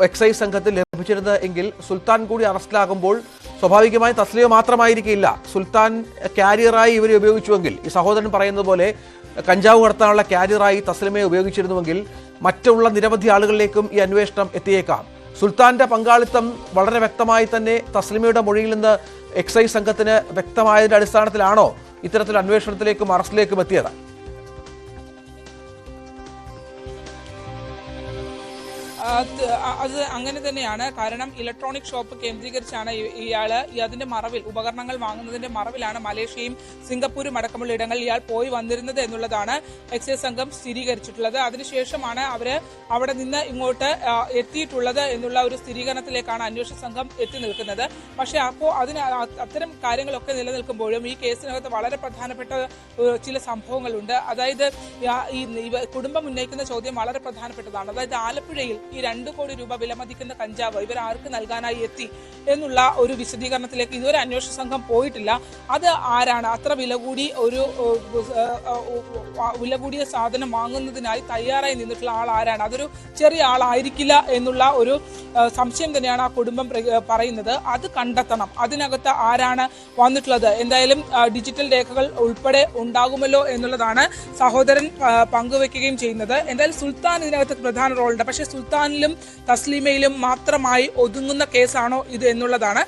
Speaker 1: എക്സൈസ് സംഘത്തിൽ ലഭിച്ചിരുന്നത് എങ്കിൽ സുൽത്താൻ കൂടി അറസ്റ്റിലാകുമ്പോൾ സ്വാഭാവികമായി തസ്ലിമ മാത്രമായിരിക്കില്ല, സുൽത്താൻ കാരിയറായി ഇവരെ ഉപയോഗിച്ചുവെങ്കിൽ, ഈ സഹോദരൻ പറയുന്നത് പോലെ കഞ്ചാവ് കടത്താനുള്ള കാരിയറായി തസ്ലിമയെ ഉപയോഗിച്ചിരുന്നുവെങ്കിൽ മറ്റുള്ള നിരവധി ആളുകളിലേക്കും ഈ അന്വേഷണം എത്തിയേക്കാം. സുൽത്താന്റെ പങ്കാളിത്തം വളരെ വ്യക്തമായി തന്നെ തസ്ലിമയുടെ മൊഴിയിൽ നിന്ന് എക്സൈസ് സംഘത്തിന് വ്യക്തമായതിന്റെ അടിസ്ഥാനത്തിലാണോ ഇത്തരത്തിൽ അന്വേഷണത്തിലേക്കും അറസ്റ്റിലേക്കും എത്തിയത്?
Speaker 2: അത് അങ്ങനെ തന്നെയാണ്. കാരണം ഇലക്ട്രോണിക് ഷോപ്പ് കേന്ദ്രീകരിച്ചാണ് ഇയാൾ അതിന്റെ മറവിൽ, ഉപകരണങ്ങൾ വാങ്ങുന്നതിന്റെ മറവിലാണ് മലേഷ്യയും സിംഗപ്പൂരും അടക്കമുള്ള ഇടങ്ങളിൽ ഇയാൾ പോയി വന്നിരുന്നത് എന്നുള്ളതാണ് എക്സൈസ് സംഘം സ്ഥിരീകരിച്ചിട്ടുള്ളത്. അതിനുശേഷമാണ് അവര് അവിടെ നിന്ന് ഇങ്ങോട്ട് എത്തിയിട്ടുള്ളത് എന്നുള്ള ഒരു സ്ഥിരീകരണത്തിലേക്കാണ് അന്വേഷണ സംഘം എത്തി നിൽക്കുന്നത്. പക്ഷെ അപ്പോൾ അത്തരം കാര്യങ്ങളൊക്കെ നിലനിൽക്കുമ്പോഴും ഈ കേസിനകത്ത് വളരെ പ്രധാനപ്പെട്ട ചില സംഭവങ്ങളുണ്ട്. അതായത് ഈ കുടുംബം ഉന്നയിക്കുന്ന ചോദ്യം വളരെ പ്രധാനപ്പെട്ടതാണ്. അതായത് ആലപ്പുഴയിൽ ഈ 2 കോടി രൂപ വിലമതിക്കുന്ന കഞ്ചാവ് ഇവർ ആർക്ക് നൽകാനായി എത്തി എന്നുള്ള ഒരു വിശദീകരണത്തിലേക്ക് ഇതുവരെ അന്വേഷണ സംഘം പോയിട്ടില്ല. അത് ആരാണ്? അത്ര വില കൂടിയ സാധനം വാങ്ങുന്നതിനായി തയ്യാറായി നിന്നിട്ടുള്ള ആൾ ആരാണ്? അതൊരു ചെറിയ ആളായിരിക്കില്ല എന്നുള്ള ഒരു സംശയം തന്നെയാണ് ആ കുടുംബം പറയുന്നത്. അത് കണ്ടെത്തണം. അതിനകത്ത് ആരാണ് വന്നിട്ടുള്ളത്? എന്തായാലും ഡിജിറ്റൽ രേഖകൾ ഉൾപ്പെടെ ഉണ്ടാകുമല്ലോ എന്നുള്ളതാണ് സഹോദരൻ പങ്കുവെക്കുകയും ചെയ്യുന്നത്. എന്തായാലും സുൽത്താൻ ഇതിനകത്ത് പ്രധാന റോളുണ്ട്. പക്ഷേ സുൽത്താനിലും തസ്ലീമയിലും മാത്രമായി ഒതുങ്ങുന്ന കേസാണോ ഇത് എന്നുള്ളതാണ്.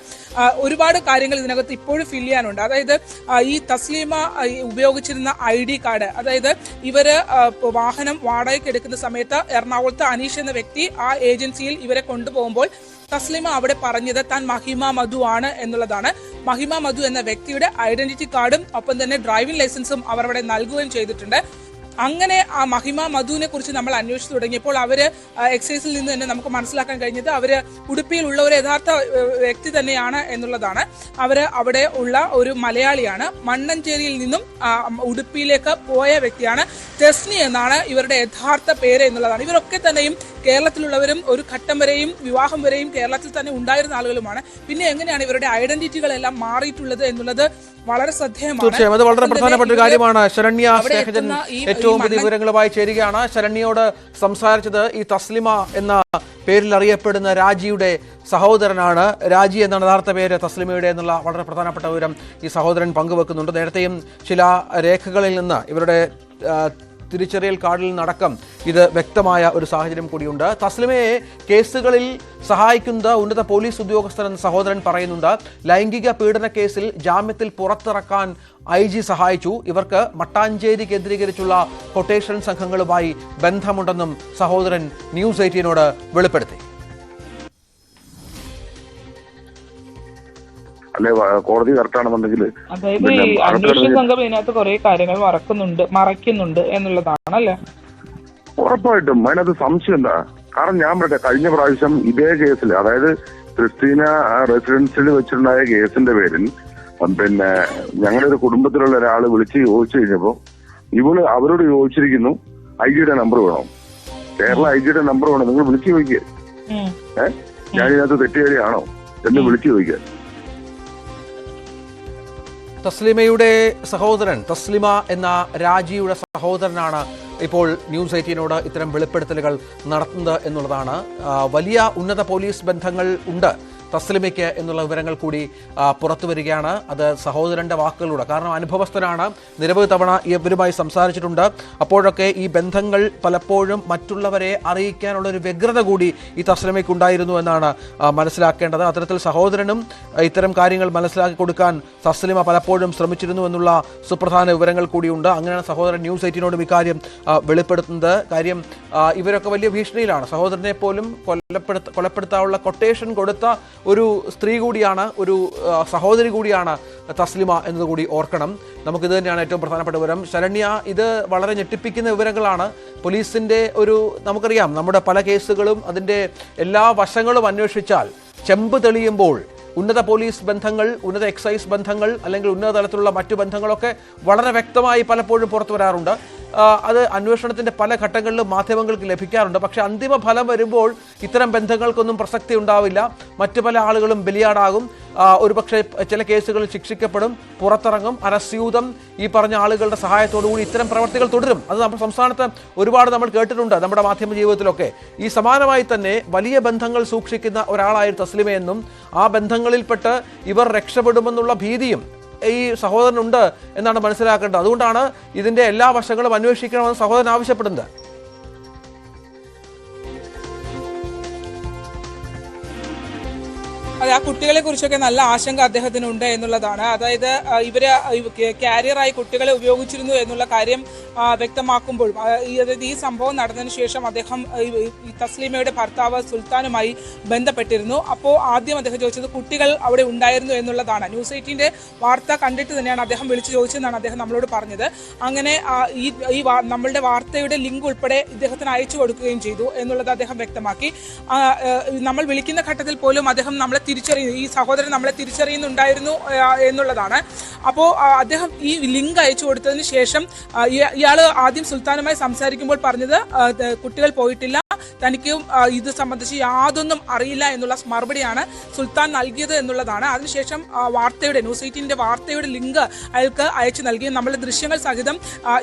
Speaker 2: ഒരുപാട് കാര്യങ്ങൾ ഇതിനകത്ത് ഇപ്പോഴും ഫിൽ ചെയ്യാനുണ്ട്. അതായത് ഈ തസ്ലീമ ഉപയോഗിച്ചിരുന്ന ID കാർഡ്, അതായത് ഇവര് വാഹനം വാടകയ്ക്ക് എടുക്കുന്ന സമയത്ത് എറണാകുളത്ത് അനീഷ് എന്ന വ്യക്തി ആ ഏജൻസിയിൽ ഇവരെ കൊണ്ടുപോകുമ്പോൾ തസ്ലീമ അവിടെ പറഞ്ഞത് താൻ മഹിമ മധു ആണ് എന്നുള്ളതാണ്. മഹിമ മധു എന്ന വ്യക്തിയുടെ ഐഡന്റിറ്റി കാർഡും ഒപ്പം തന്നെ ഡ്രൈവിംഗ് ലൈസൻസും അവർ അവിടെ നൽകുകയും ചെയ്തിട്ടുണ്ട്. അങ്ങനെ ആ മഹിമ മധുവിനെ കുറിച്ച് നമ്മൾ അന്വേഷിച്ചു തുടങ്ങിയപ്പോൾ അവര് എക്സൈസിൽ നിന്ന് തന്നെ നമുക്ക് മനസ്സിലാക്കാൻ കഴിഞ്ഞത് അവര് ഉടുപ്പിയിലുള്ള ഒരു യഥാർത്ഥ വ്യക്തി തന്നെയാണ് എന്നുള്ളതാണ്. അവര് അവിടെ ഉള്ള ഒരു മലയാളിയാണ്. മണ്ണഞ്ചേരിയിൽ നിന്നും ഉടുപ്പിയിലേക്ക് പോയ വ്യക്തിയാണ്. തെസ്നി എന്നാണ് ഇവരുടെ യഥാർത്ഥ പേര് എന്നുള്ളതാണ്. ഇവരൊക്കെ തന്നെയും കേരളത്തിലുള്ളവരും ഒരു ഘട്ടം വരെയും വിവാഹം വരെയും കേരളത്തിൽ തന്നെ ഉണ്ടായിരുന്ന ആളുകളുമാണ്. പിന്നെ എങ്ങനെയാണ് ഇവരുടെ ഐഡന്റിറ്റികളെല്ലാം മാറിയിട്ടുള്ളത് എന്നുള്ളത് വളരെ ശ്രദ്ധേയമാണ്.
Speaker 1: തീർച്ചയായും അത് വളരെ പ്രധാനപ്പെട്ട ഒരു കാര്യമാണ്. ശരണ്യ സ്നേഹജൻ ഏറ്റവും പുതിയ വിവരങ്ങളുമായി ചേരുകയാണ്. ശരണ്യയോട് സംസാരിച്ചത് ഈ തസ്ലിമ എന്ന പേരിൽ അറിയപ്പെടുന്ന രാജിയുടെ സഹോദരനാണ്. രാജി എന്നാണ് യഥാർത്ഥ പേര്, തസ്ലിമയുടെ എന്നുള്ള വളരെ പ്രധാനപ്പെട്ട വിവരം ഈ സഹോദരൻ പങ്കുവെക്കുന്നുണ്ട്. നേരത്തെയും ചില രേഖകളിൽ നിന്ന് ഇവരുടെ തിരിച്ചറിയൽ കാർഡിൽ നിന്നടക്കം ഇത് വ്യക്തമായ ഒരു സാഹചര്യം കൂടിയുണ്ട്. തസ്ലിമയെ കേസുകളിൽ സഹായിക്കുന്ന ഉന്നത പോലീസ് ഉദ്യോഗസ്ഥരെന്ന് സഹോദരൻ പറയുന്നുണ്ട്. ലൈംഗിക പീഡന കേസിൽ ജാമ്യത്തിൽ പുറത്തിറക്കാൻ IG സഹായിച്ചു. ഇവർക്ക് മട്ടാഞ്ചേരി കേന്ദ്രീകരിച്ചുള്ള കൊട്ടേഷൻ സംഘങ്ങളുമായി ബന്ധമുണ്ടെന്നും സഹോദരൻ ന്യൂസ് 18നോട് വെളിപ്പെടുത്തി.
Speaker 4: അല്ലെ കോടതി കറക്റ്റാണെന്നുണ്ടെങ്കിൽ
Speaker 3: അതായത് ഈ അന്വേഷണ സംഘം ഇതിനകത്ത് കുറെ കാര്യങ്ങൾ മറയ്ക്കുന്നുണ്ട് എന്നുള്ളതാണല്ലേ?
Speaker 4: ഉറപ്പായിട്ടും അതിനകത്ത് സംശയം എന്താ? കാരണം ഞാൻ പറയട്ടെ, കഴിഞ്ഞ പ്രാവശ്യം ഇതേ കേസിൽ, അതായത് ക്രിസ്റ്റീന റെസിഡൻസിൽ വെച്ചിട്ടുണ്ടായ കേസിന്റെ പേരിൽ പിന്നെ ഞങ്ങളുടെ ഒരു കുടുംബത്തിലുള്ള ഒരാൾ വിളിച്ച് ചോദിച്ചു കഴിഞ്ഞപ്പോ അവരോട് ചോദിച്ചിരിക്കുന്നു IG-യുടെ നമ്പർ വേണം, കേരള IG-യുടെ നമ്പർ വേണം, നിങ്ങൾ വിളിച്ചു ചോദിക്കുക. ഞാനിതിനകത്ത് തെറ്റുകാരിയാണോ എന്ന് വിളിച്ചു ചോദിക്കുക.
Speaker 1: തസ്ലിമയുടെ സഹോദരൻ, തസ്ലിമ എന്ന രാജിയുടെ സഹോദരനാണ് ഇപ്പോൾ ന്യൂസ് 18നോട് ഇത്തരം വെളിപ്പെടുത്തലുകൾ നടത്തുന്നത് എന്നുള്ളതാണ്. വലിയ ഉന്നത പോലീസ് ബന്ധങ്ങൾ ഉണ്ട് തസ്ലിമയ്ക്ക് എന്നുള്ള വിവരങ്ങൾ കൂടി പുറത്തു വരികയാണ്. അത് സഹോദരന്റെ വാക്കുകളിലൂടെ, കാരണം അനുഭവസ്ഥനാണ്, നിരവധി തവണ ഇവരുമായി സംസാരിച്ചിട്ടുണ്ട്. അപ്പോഴൊക്കെ ഈ ബന്ധങ്ങൾ പലപ്പോഴും മറ്റുള്ളവരെ അറിയിക്കാനുള്ളൊരു വ്യഗ്രത കൂടി ഈ തസ്ലിമയ്ക്കുണ്ടായിരുന്നു എന്നാണ് മനസ്സിലാക്കേണ്ടത്. അത്തരത്തിൽ സഹോദരനും ഇത്തരം കാര്യങ്ങൾ മനസ്സിലാക്കി കൊടുക്കാൻ തസ്ലിമ പലപ്പോഴും ശ്രമിച്ചിരുന്നു എന്നുള്ള സുപ്രധാന വിവരങ്ങൾ കൂടിയുണ്ട്. അങ്ങനെയാണ് സഹോദരൻ ന്യൂസ് 18നോടും ഇക്കാര്യം വെളിപ്പെടുത്തുന്നത്. കാര്യം ഇവരൊക്കെ വലിയ ഭീഷണിയിലാണ്. സഹോദരനെ പോലും കൊലപ്പെടുത്താനുള്ള കൊട്ടേഷൻ കൊടുത്ത ഒരു സ്ത്രീ കൂടിയാണ്, ഒരു സഹോദരി കൂടിയാണ് തസ്ലിമ എന്നതുകൂടി ഓർക്കണം. നമുക്കിത് തന്നെയാണ് ഏറ്റവും പ്രധാനപ്പെട്ട വിവരം. ശരണ്യ, ഇത് വളരെ ഞെട്ടിപ്പിക്കുന്ന വിവരങ്ങളാണ്. പോലീസിൻ്റെ നമുക്കറിയാം, നമ്മുടെ പല കേസുകളും അതിൻ്റെ എല്ലാ വശങ്ങളും അന്വേഷിച്ചാൽ ചെമ്പ് തെളിയുമ്പോൾ ഉന്നത പോലീസ് ബന്ധങ്ങൾ, ഉന്നത എക്സൈസ് ബന്ധങ്ങൾ, അല്ലെങ്കിൽ ഉന്നത തലത്തിലുള്ള മറ്റു ബന്ധങ്ങളൊക്കെ വളരെ വ്യക്തമായി പലപ്പോഴും പുറത്തു വരാറുണ്ട്. അത് അന്വേഷണത്തിൻ്റെ പല ഘട്ടങ്ങളിലും മാധ്യമങ്ങൾക്ക് ലഭിക്കാറുണ്ട്. പക്ഷേ അന്തിമ ഫലം വരുമ്പോൾ ഇത്തരം ബന്ധങ്ങൾക്കൊന്നും പ്രസക്തി ഉണ്ടാവില്ല. മറ്റു പല ആളുകളും ബലിയാടാകും. ഒരുപക്ഷെ ചില കേസുകളിൽ ശിക്ഷിക്കപ്പെടും, പുറത്തിറങ്ങും, അറസ്യൂതം ഈ പറഞ്ഞ ആളുകളുടെ സഹായത്തോടുകൂടി ഇത്തരം പ്രവർത്തികൾ തുടരും. അത് നമ്മുടെ സംസ്ഥാനത്ത് ഒരുപാട് നമ്മൾ കേട്ടിട്ടുണ്ട്, നമ്മുടെ മാധ്യമ ജീവിതത്തിലൊക്കെ. ഈ സമാനമായി തന്നെ വലിയ ബന്ധങ്ങൾ സൂക്ഷിക്കുന്ന ഒരാളായിരുന്നു തസ്ലിമയെന്നും ആ ബന്ധങ്ങളിൽപ്പെട്ട് ഇവർ രക്ഷപ്പെടുമെന്നുള്ള ഭീതിയും ഈ സഹോദരനുണ്ട് എന്നാണ് മനസ്സിലാക്കേണ്ടത്. അതുകൊണ്ടാണ് ഇതിന്റെ എല്ലാ വശങ്ങളും അന്വേഷിക്കണമെന്ന് സഹോദരൻ ആവശ്യപ്പെടുന്നത്.
Speaker 2: അതെ, ആ കുട്ടികളെ കുറിച്ചൊക്കെ നല്ല ആശങ്ക അദ്ദേഹത്തിനുണ്ട് എന്നുള്ളതാണ്. അതായത് ഇവര് കാരിയറായി കുട്ടികളെ ഉപയോഗിച്ചിരുന്നു എന്നുള്ള കാര്യം വ്യക്തമാക്കുമ്പോൾ, അതായത് ഈ സംഭവം നടന്നതിന് ശേഷം അദ്ദേഹം തസ്ലീമയുടെ ഭർത്താവ് സുൽത്താനുമായി ബന്ധപ്പെട്ടിരുന്നു. അപ്പോൾ ആദ്യം അദ്ദേഹം ചോദിച്ചത് കുട്ടികൾ അവിടെ ഉണ്ടായിരുന്നു എന്നുള്ളതാണ്. ന്യൂസ് 18ന്റെ വാർത്ത കണ്ടിട്ട് തന്നെയാണ് അദ്ദേഹം വിളിച്ചു ചോദിച്ചതെന്നാണ് അദ്ദേഹം നമ്മളോട് പറഞ്ഞത്. അങ്ങനെ ഈ നമ്മളുടെ വാർത്തയുടെ ലിങ്ക് ഉൾപ്പെടെ ഇദ്ദേഹത്തിന് അയച്ചു കൊടുക്കുകയും ചെയ്തു എന്നുള്ളത് അദ്ദേഹം വ്യക്തമാക്കി. നമ്മൾ വിളിക്കുന്ന ഘട്ടത്തിൽ പോലും അദ്ദേഹം നമ്മളെ ഈ സഹോദരൻ നമ്മളെ തിരിച്ചറിയുന്നുണ്ടായിരുന്നു എന്നുള്ളതാണ്. അപ്പോൾ അദ്ദേഹം ഈ ലിങ്ക് അയച്ചു കൊടുത്തതിന് ശേഷം ഇയാൾ ആദ്യം സുൽത്താനുമായി സംസാരിക്കുമ്പോൾ പറഞ്ഞത് കുട്ടികൾ പോയിട്ടില്ല, തനിക്കും ഇത് സംബന്ധിച്ച് യാതൊന്നും അറിയില്ല എന്നുള്ള മറുപടിയാണ് സുൽത്താൻ നൽകിയത് എന്നുള്ളതാണ്. അതിനുശേഷം ന്യൂസ് 18ന്റെ വാർത്തയുടെ ലിങ്ക് അയാൾക്ക് അയച്ചു നൽകി. നമ്മളുടെ ദൃശ്യങ്ങൾ സഹിതം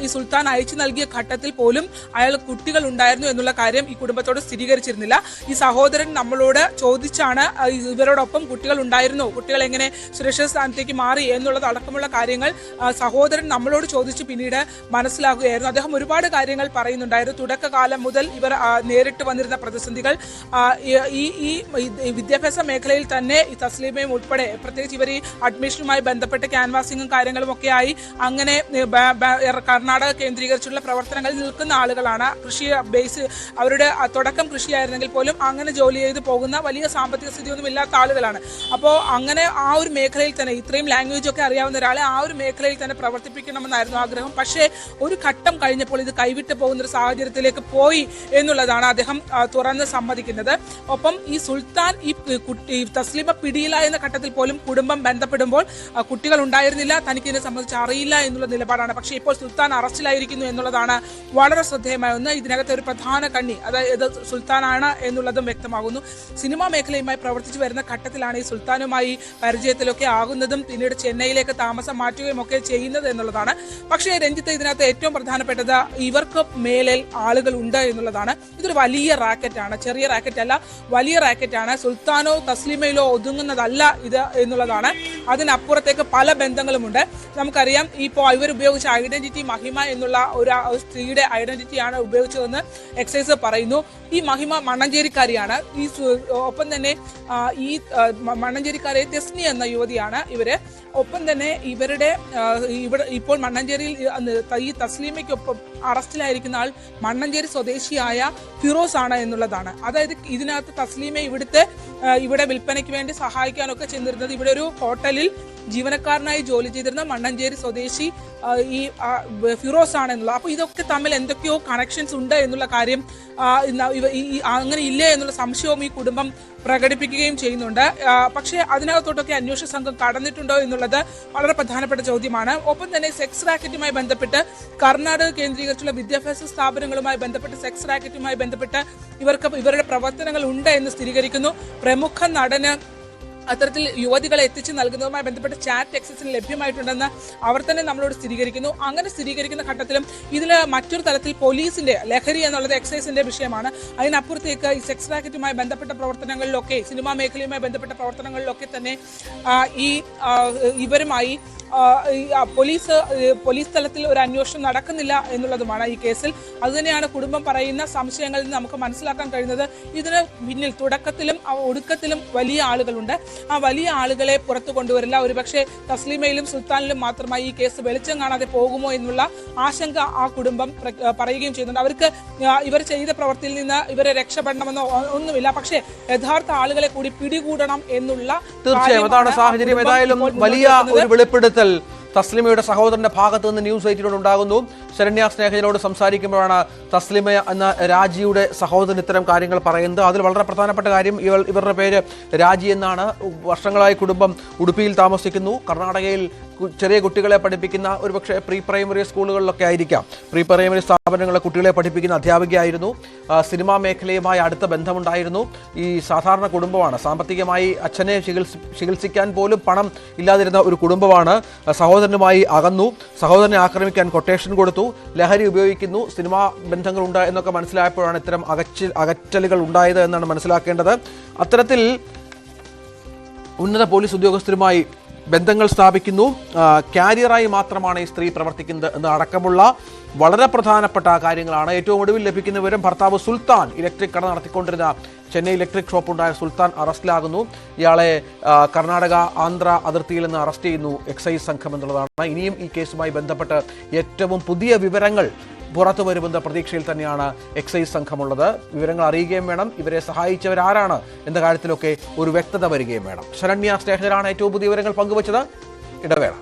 Speaker 2: ഈ സുൽത്താൻ അയച്ചു നൽകിയ ഘട്ടത്തിൽ പോലും അയാൾ കുട്ടികൾ ഉണ്ടായിരുന്നു എന്നുള്ള കാര്യം ഈ കുടുംബത്തോട് സ്ഥിരീകരിച്ചിരുന്നില്ല. ഈ സഹോദരൻ നമ്മളോട് ചോദിച്ചാണ് ഇവരോടൊപ്പം കുട്ടികൾ ഉണ്ടായിരുന്നു, കുട്ടികൾ എങ്ങനെ സുരക്ഷിത സ്ഥാനത്തേക്ക് മാറി എന്നുള്ളത് അടക്കമുള്ള കാര്യങ്ങൾ സഹോദരൻ നമ്മളോട് ചോദിച്ച് പിന്നീട് മനസ്സിലാക്കുകയായിരുന്നു. അദ്ദേഹം ഒരുപാട് കാര്യങ്ങൾ പറയുന്നുണ്ടായിരുന്നു. തുടക്കകാലം മുതൽ ഇവർ നേരിട്ട് വന്നിരുന്ന പ്രതിസന്ധികൾ, ഈ വിദ്യാഭ്യാസ മേഖലയിൽ തന്നെ ഈ തസ്ലീമയും ഉൾപ്പെടെ, പ്രത്യേകിച്ച് ഇവർ ഈ അഡ്മിഷനുമായി ബന്ധപ്പെട്ട് ക്യാൻവാസിങ്ങും കാര്യങ്ങളും ഒക്കെ ആയി അങ്ങനെ കർണാടക കേന്ദ്രീകരിച്ചുള്ള പ്രവർത്തനങ്ങളിൽ നിൽക്കുന്ന ആളുകളാണ്. കൃഷി ബേസ്, അവരുടെ തുടക്കം കൃഷിയായിരുന്നെങ്കിൽ പോലും അങ്ങനെ ജോലി ചെയ്ത് പോകുന്ന വലിയ സാമ്പത്തിക സ്ഥിതിയൊന്നും ഇല്ലാത്ത ആളുകളാണ്. അപ്പോൾ അങ്ങനെ ആ ഒരു മേഖലയിൽ തന്നെ, ഇത്രയും ലാംഗ്വേജ് ഒക്കെ അറിയാവുന്ന ഒരാളെ ആ ഒരു മേഖലയിൽ തന്നെ പ്രവർത്തിപ്പിക്കണമെന്നായിരുന്നു ആഗ്രഹം. പക്ഷേ ഒരു ഘട്ടം കഴിഞ്ഞപ്പോൾ ഇത് കൈവിട്ട് പോകുന്ന ഒരു സാഹചര്യത്തിലേക്ക് പോയി എന്നുള്ളതാണ് അദ്ദേഹം തുറന്ന് സമ്മതിക്കുന്നത്. ഒപ്പം ഈ സുൽത്താൻ ഈ തസ്ലീമ പിടിയിലായെന്ന ഘട്ടത്തിൽ പോലും കുടുംബം ബന്ധപ്പെടുമ്പോൾ കുട്ടികൾ ഉണ്ടായിരുന്നില്ല, തനിക്ക് ഇതിനെ സംബന്ധിച്ച് അറിയില്ല എന്നുള്ള നിലപാടാണ്. പക്ഷേ ഇപ്പോൾ സുൽത്താൻ അറസ്റ്റിലായിരിക്കുന്നു എന്നുള്ളതാണ് വളരെ ശ്രദ്ധേയമായ ഒന്ന്. ഇതിനകത്ത് ഒരു പ്രധാന കണ്ണി, അതായത് സുൽത്താനാണ് എന്നുള്ളതും വ്യക്തമാകുന്നു. സിനിമാ മേഖലയുമായി പ്രവർത്തിച്ചു വരുന്ന ഘട്ടത്തിലാണ് ഈ സുൽത്താനുമായി പരിചയത്തിലൊക്കെ ആകുന്നതും പിന്നീട് ചെന്നൈയിലേക്ക് താമസം മാറ്റുകയും ഒക്കെ ചെയ്യുന്നത് എന്നുള്ളതാണ്. പക്ഷേ രഞ്ജിത്ത്, ഇതിനകത്ത് ഏറ്റവും പ്രധാനപ്പെട്ടത് ഇവർക്ക് മേലിൽ ആളുകൾ ഉണ്ട് എന്നുള്ളതാണ്. ഇതൊരു വലിയ റാക്കറ്റാണ്, ചെറിയ റാക്കറ്റ് അല്ല, വലിയ റാക്കറ്റാണ്. സുൽത്താനോ തസ്ലീമയിലോ ഒതുങ്ങുന്നതല്ല ഇത് എന്നുള്ളതാണ്. അതിനപ്പുറത്തേക്ക് പല ബന്ധങ്ങളുമുണ്ട്. നമുക്കറിയാം, ഇപ്പോൾ ഇവർ ഉപയോഗിച്ച ഐഡന്റിറ്റി മഹിമ എന്നുള്ള ഒരു സ്ത്രീയുടെ ഐഡന്റിറ്റിയാണ് ഉപയോഗിച്ചതെന്ന് എക്സൈസ് പറയുന്നു. ഈ മഹിമ മണ്ണഞ്ചേരിക്കാരിയാണ്. ഒപ്പം തന്നെ ഈ മണ്ണഞ്ചേരിക്കാരെ തെസ്നി എന്ന യുവതിയാണ് ഇവര്. ഒപ്പം തന്നെ ഇവിടെ ഇപ്പോൾ മണ്ണഞ്ചേരിയിൽ ഈ തസ്ലീമയ്ക്കൊപ്പം അറസ്റ്റിലായിരിക്കുന്ന ആൾ മണ്ണഞ്ചേരി സ്വദേശിയായ ഫിറോസ് ആണ് എന്നുള്ളതാണ്. അതായത് ഇതിനകത്ത് തസ്ലീമയെ ഇവിടെ വിൽപ്പനയ്ക്ക് വേണ്ടി സഹായിക്കാനൊക്കെ ചെന്നിരുന്നത് ഇവിടെ ഒരു ഹോട്ടലിൽ ജീവനക്കാരനായി ജോലി ചെയ്തിരുന്ന മണ്ണഞ്ചേരി സ്വദേശി ഈ ഫിറോസ് ആണെന്നുള്ള. അപ്പോൾ ഇതൊക്കെ തമ്മിൽ എന്തൊക്കെയോ കണക്ഷൻസ് ഉണ്ട് എന്നുള്ള കാര്യം അങ്ങനെ ഇല്ലേ എന്നുള്ള സംശയവും ഈ കുടുംബം പ്രകടിപ്പിക്കുകയും ചെയ്യുന്നുണ്ട്. പക്ഷേ അതിനകത്തോട്ടൊക്കെ അന്വേഷണ സംഘം കടന്നിട്ടുണ്ടോ എന്നുള്ളത് വളരെ പ്രധാനപ്പെട്ട ചോദ്യമാണ്. ഒപ്പം തന്നെ സെക്സ് റാക്കറ്റുമായി ബന്ധപ്പെട്ട് കർണാടക കേന്ദ്രീകരിച്ചുള്ള വിദ്യാഭ്യാസ സ്ഥാപനങ്ങളുമായി ബന്ധപ്പെട്ട് സെക്സ് റാക്കറ്റുമായി ബന്ധപ്പെട്ട് ഇവരുടെ പ്രവർത്തനങ്ങൾ ഉണ്ട് എന്ന് സ്ഥിരീകരിക്കുന്നു. പ്രമുഖ നടന് അത്തരത്തിൽ യുവതികളെ എത്തിച്ച് നൽകുന്നതുമായി ബന്ധപ്പെട്ട് ചാറ്റ് ടെക്സ്റ്റസിന് ലഭ്യമായിട്ടുണ്ടെന്ന് അവർ തന്നെ നമ്മളോട് സ്ഥിരീകരിക്കുന്നു. അങ്ങനെ സ്ഥിരീകരിക്കുന്ന ഘട്ടത്തിലും ഇതിൽ മറ്റൊരു തലത്തിൽ പോലീസിന്റെ ലഹരി എന്നുള്ളത് എക്സൈസിന്റെ വിഷയമാണ്. അതിനപ്പുറത്തേക്ക് ഈ സെക്സ് റാക്കറ്റുമായി ബന്ധപ്പെട്ട പ്രവർത്തനങ്ങളിലൊക്കെ, സിനിമാ മേഖലയുമായി ബന്ധപ്പെട്ട പ്രവർത്തനങ്ങളിലൊക്കെ തന്നെ ഇവരുമായി പോലീസ് തലത്തിൽ ഒരു അന്വേഷണം നടക്കുന്നില്ല എന്നുള്ളതുമാണ് ഈ കേസിൽ. അതുതന്നെയാണ് കുടുംബം പറയുന്ന സംശയങ്ങളിൽ നിന്ന് നമുക്ക് മനസ്സിലാക്കാൻ കഴിയുന്നത്. ഇതിന് പിന്നിൽ തുടക്കത്തിലും ഒടുക്കത്തിലും വലിയ ആളുകളുണ്ട്. ആ വലിയ ആളുകളെ പുറത്തു കൊണ്ടുവരില്ല. ഒരുപക്ഷെ തസ്ലീമയിലും സുൽത്താനിലും മാത്രമായി ഈ കേസ് വെളിച്ചം കാണാതെ പോകുമോ എന്നുള്ള ആശങ്ക ആ കുടുംബം പറയുകയും ചെയ്യുന്നുണ്ട്. അവർക്ക് ഇവർ ചെയ്ത പ്രവൃത്തിയിൽ നിന്ന് ഇവരെ രക്ഷപ്പെടണമെന്നോ ഒന്നുമില്ല. പക്ഷേ യഥാർത്ഥ ആളുകളെ കൂടി പിടികൂടണം എന്നുള്ള
Speaker 1: തീർച്ചയായും അതാണ് സാഹചര്യം. ഏതായാലും വലിയ ഒരു വെളിപ്പെടുത്തൽ തസ്ലിമയുടെ സഹോദരന്റെ ഭാഗത്ത് നിന്ന് ന്യൂസ് 18 ഉണ്ടാകുന്നു. ശരണ്യ സ്നേഹജനോട് സംസാരിക്കുമ്പോഴാണ് തസ്ലിമ എന്ന രാജിയുടെ സഹോദരൻ ഇത്തരം കാര്യങ്ങൾ പറയുന്നത്. അതിൽ വളരെ പ്രധാനപ്പെട്ട കാര്യം ഇവരുടെ പേര് രാജി എന്നാണ്. വർഷങ്ങളായി കുടുംബം ഉടുപ്പിയിൽ താമസിക്കുന്നു. കർണാടകയിൽ ചെറിയ കുട്ടികളെ പഠിപ്പിക്കുന്ന, ഒരുപക്ഷെ പ്രീ പ്രൈമറി സ്കൂളുകളിലൊക്കെ ആയിരിക്കാം, പ്രീ പ്രൈമറി സ്ഥാപനങ്ങളിലെ കുട്ടികളെ പഠിപ്പിക്കുന്ന അധ്യാപികയായിരുന്നു. സിനിമാ മേഖലയുമായി അടുത്ത ബന്ധമുണ്ടായിരുന്നു. ഈ സാധാരണ കുടുംബമാണ്. സാമ്പത്തികമായി അച്ഛനെ ചികിത്സിക്കാൻ പോലും പണം ഇല്ലാതിരുന്ന ഒരു കുടുംബമാണ്. സഹോദരനുമായി അകന്നു. സഹോദരനെ ആക്രമിക്കാൻ കൊട്ടേഷൻ കൊടുത്തു. ലഹരി ഉപയോഗിക്കുന്നു. സിനിമാ ബന്ധങ്ങളുണ്ട് എന്നൊക്കെ മനസ്സിലായപ്പോഴാണ് ഇത്തരം അകറ്റലുകൾ ഉണ്ടായത് എന്നാണ് മനസ്സിലാക്കേണ്ടത്. അത്തരത്തിൽ ഉന്നത പോലീസ് ഉദ്യോഗസ്ഥരുമായി ബന്ധങ്ങൾ സ്ഥാപിക്കുന്നു. കാരിയറായി മാത്രമാണ് ഈ സ്ത്രീ പ്രവർത്തിക്കുന്നത് എന്ന അടക്കമുള്ള വളരെ പ്രധാനപ്പെട്ട കാര്യങ്ങളാണ്. ഏറ്റവും ഒടുവിൽ ലഭിക്കുന്ന വിവരം ഭർത്താവ് സുൽത്താൻ, ഇലക്ട്രിക് കട നടത്തിക്കൊണ്ടിരുന്ന ചെന്നൈ ഇലക്ട്രിക് ഷോപ്പുണ്ടായ സുൽത്താൻ അറസ്റ്റിലാകുന്നു. ഇയാളെ കർണാടക ആന്ധ്ര അതിർത്തിയിൽ നിന്ന് അറസ്റ്റ് ചെയ്യുന്നു എക്സൈസ് സംഘം എന്നുള്ളതാണ്. ഇനിയും ഈ കേസുമായി ബന്ധപ്പെട്ട് ഏറ്റവും പുതിയ വിവരങ്ങൾ പുറത്തു വരുമെന്ന പ്രതീക്ഷയിൽ തന്നെയാണ് എക്സൈസ് സംഘമുള്ളത്. വിവരങ്ങൾ അറിയുകയും വേണം. ഇവരെ സഹായിച്ചവരാരാണ് എന്ന കാര്യത്തിലൊക്കെ ഒരു വ്യക്തത വരികയും വേണം. ശരണ്യ സ്നേഹിതരാണ് ഏറ്റവും പുതിയ വിവരങ്ങൾ പങ്കുവച്ചത്. ഇടവേള.